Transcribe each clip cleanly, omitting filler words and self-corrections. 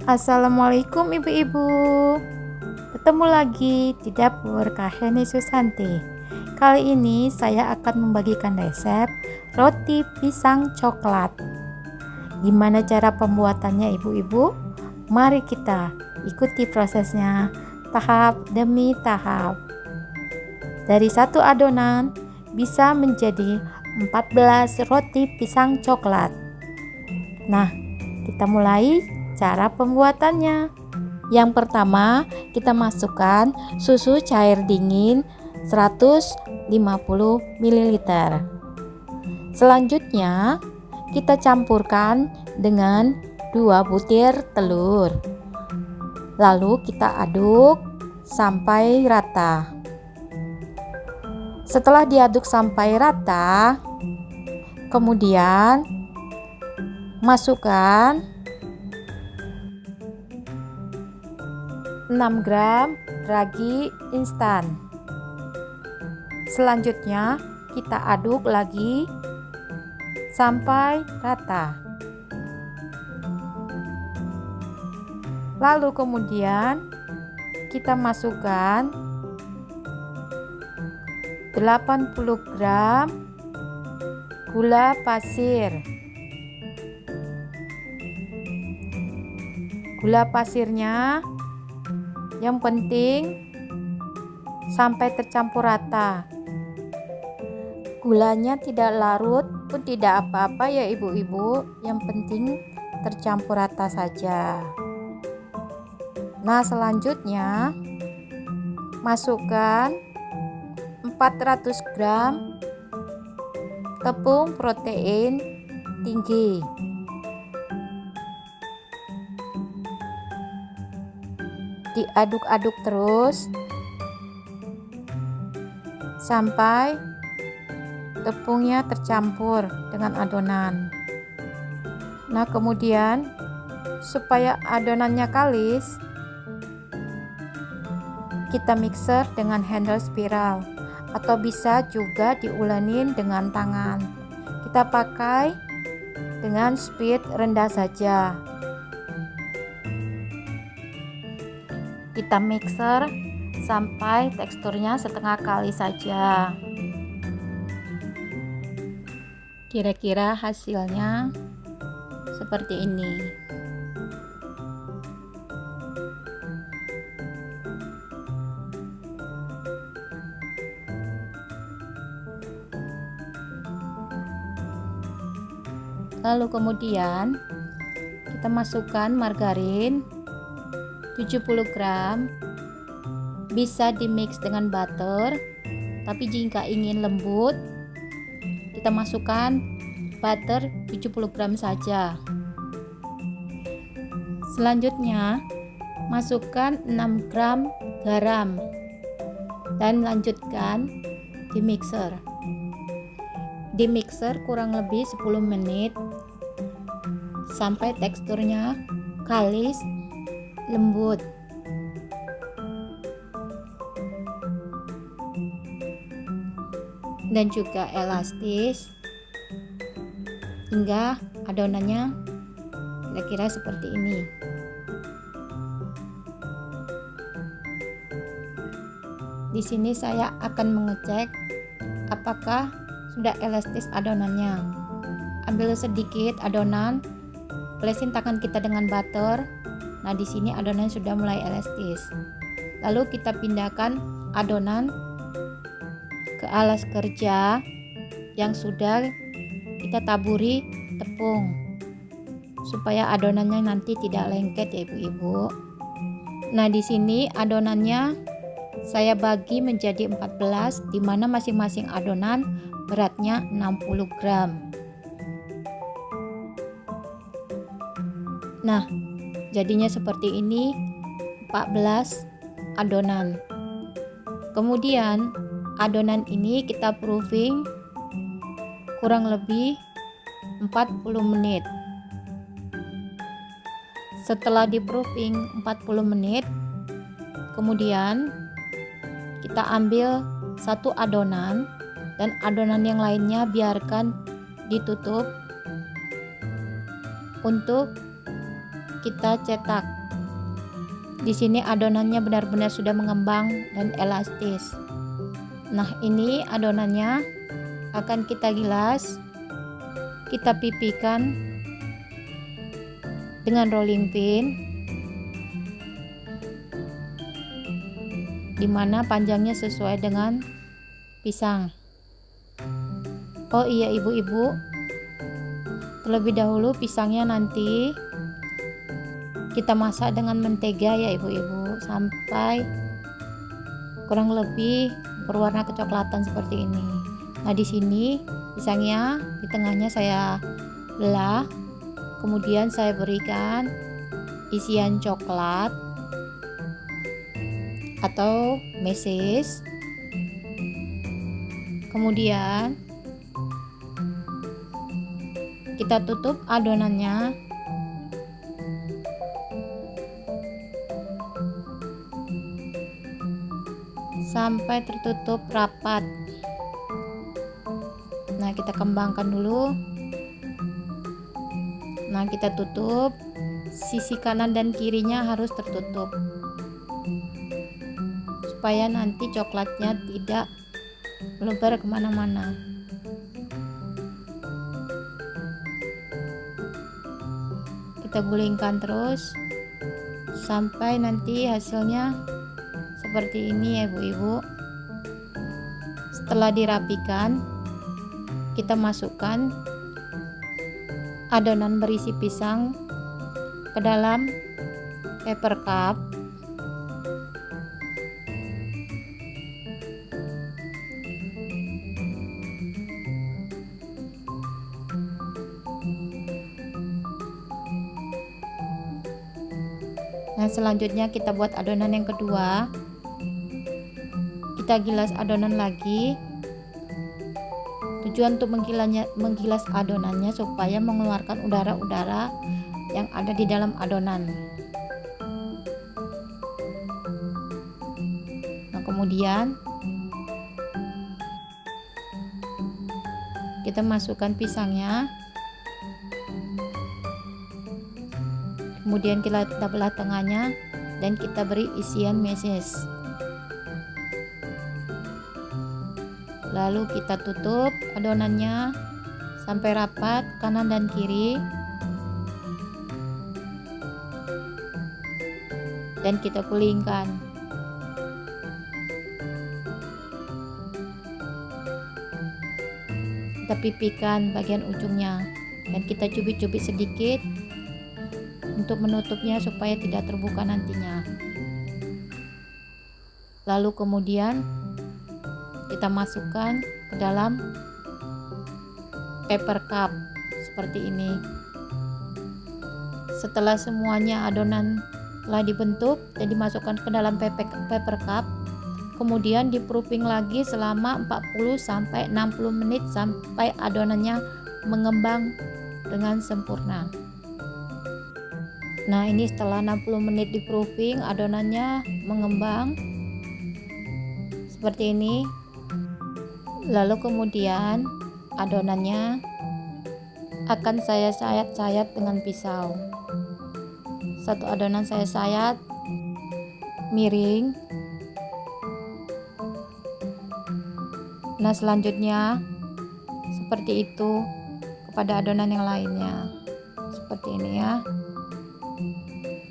Assalamualaikum ibu-ibu. Ketemu lagi di dapur Kak Heni Susanti. Kali ini saya akan membagikan resep roti pisang coklat. Gimana cara pembuatannya ibu-ibu? Mari kita ikuti prosesnya tahap demi tahap. Dari satu adonan bisa menjadi 14 roti pisang coklat. Nah, kita mulai cara pembuatannya. Yang pertama, kita masukkan susu cair dingin 150 ml. Selanjutnya, kita campurkan dengan 2 butir telur. Lalu kita aduk sampai rata. Setelah diaduk sampai rata, kemudian masukkan 6 gram ragi instan. Selanjutnya kita aduk lagi sampai rata. Lalu kemudian kita masukkan 80 gram gula pasir. Gula pasirnya yang penting sampai tercampur rata. Gulanya tidak larut pun tidak apa-apa ya ibu-ibu, yang penting tercampur rata saja. Nah, selanjutnya masukkan 400 gram tepung protein tinggi. Diaduk-aduk terus sampai tepungnya tercampur dengan adonan. Nah, kemudian supaya adonannya kalis, kita mixer dengan handle spiral atau bisa juga diulenin dengan tangan. Kita pakai dengan speed rendah saja. Kita mixer sampai teksturnya setengah kali saja. Kira-kira hasilnya seperti ini. Lalu kemudian kita masukkan margarin 70 gram. Bisa dimix dengan butter, tapi jika ingin lembut kita masukkan butter 70 gram saja. Selanjutnya masukkan 6 gram garam dan lanjutkan di mixer. Di mixer kurang lebih 10 menit sampai teksturnya kalis, lembut. Dan juga elastis hingga adonannya kira-kira seperti ini. Di sini saya akan mengecek apakah sudah elastis adonannya. Ambil sedikit adonan, olesin tangan kita dengan butter. Nah, di sini adonan sudah mulai elastis. Lalu kita pindahkan adonan ke alas kerja yang sudah kita taburi tepung supaya adonannya nanti tidak lengket ya ibu-ibu. Nah, di sini adonannya saya bagi menjadi 14, di mana masing-masing adonan beratnya 60 gram. Nah, jadinya seperti ini, 14 adonan. Kemudian adonan ini kita proofing kurang lebih 40 menit. Setelah di proofing 40 menit, kemudian kita ambil satu adonan dan adonan yang lainnya biarkan ditutup untuk kita cetak. Di sini adonannya benar-benar sudah mengembang dan elastis. Nah, ini adonannya akan kita gilas, kita pipikan dengan rolling pin, dimana panjangnya sesuai dengan pisang. Oh iya ibu-ibu, terlebih dahulu pisangnya nanti kita masak dengan mentega ya ibu-ibu, sampai kurang lebih berwarna kecoklatan seperti ini. Nah, di sini pisangnya di tengahnya saya belah, kemudian saya berikan isian coklat atau meses. Kemudian kita tutup adonannya sampai tertutup rapat. Nah, kita kembangkan dulu. Nah, kita tutup, sisi kanan dan kirinya harus tertutup supaya nanti coklatnya tidak melebar kemana-mana. Kita gulingkan terus sampai nanti hasilnya seperti ini ya ibu-ibu. Setelah dirapikan, kita masukkan adonan berisi pisang ke dalam paper cup. Nah, selanjutnya kita buat adonan yang kedua. Kita gilas adonan lagi. Tujuan untuk menggilas adonannya supaya mengeluarkan udara-udara yang ada di dalam adonan. Nah, kemudian kita masukkan pisangnya. Kemudian kita belah tengahnya dan kita beri isian meses. Lalu kita tutup adonannya sampai rapat kanan dan kiri. Dan kita gulingkan. Kita pipikan bagian ujungnya dan kita cubit-cubit sedikit untuk menutupnya supaya tidak terbuka nantinya. Lalu kemudian kita masukkan ke dalam paper cup seperti ini. Setelah semuanya adonan telah dibentuk dan dimasukkan ke dalam paper cup, kemudian di proofing lagi selama 40-60 menit sampai adonannya mengembang dengan sempurna. Nah, ini setelah 60 menit di proofing, adonannya mengembang seperti ini. Lalu kemudian adonannya akan saya sayat-sayat dengan pisau. Satu adonan saya sayat miring. Nah, selanjutnya seperti itu kepada adonan yang lainnya. Seperti ini ya.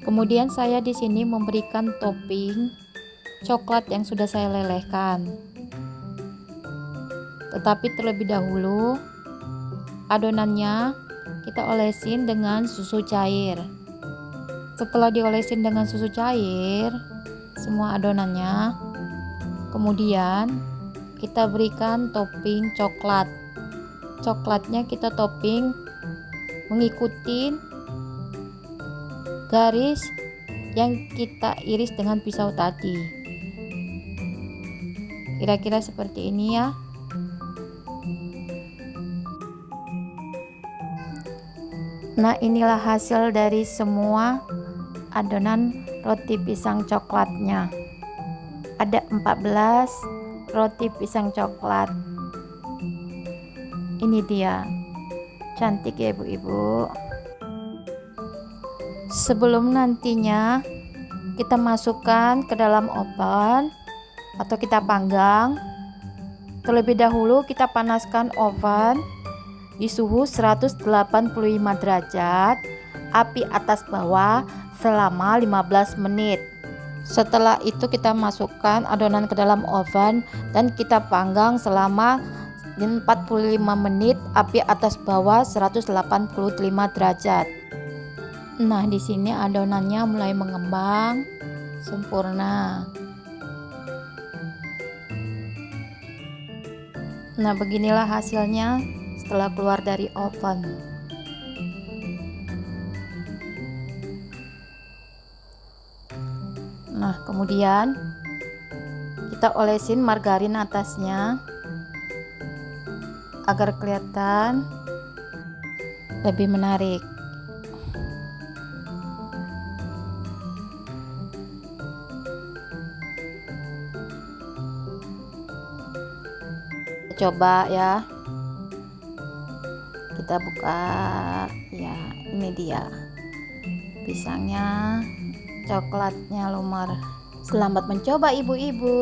Kemudian saya di sini memberikan topping coklat yang sudah saya lelehkan. Tetapi terlebih dahulu adonannya kita olesin dengan susu cair. Setelah diolesin dengan susu cair semua adonannya, kemudian kita berikan topping coklat. Coklatnya kita topping mengikuti garis yang kita iris dengan pisau tadi. Kira-kira seperti ini ya. Nah, inilah hasil dari semua adonan roti pisang coklatnya. Ada 14 roti pisang coklat. Ini dia. Cantik ya ibu-ibu. Sebelum nantinya kita masukkan ke dalam oven atau kita panggang, terlebih dahulu kita panaskan oven di suhu 185 derajat, api atas bawah selama 15 menit. Setelah itu kita masukkan adonan ke dalam oven dan kita panggang selama 45 menit, api atas bawah 185 derajat. Nah, di sini adonannya mulai mengembang sempurna. Nah, beginilah hasilnya setelah keluar dari oven. Nah, kemudian kita olesin margarin atasnya agar kelihatan lebih menarik. Coba ya, kita buka ya, ini dia pisangnya, coklatnya lumer. Selamat mencoba ibu-ibu.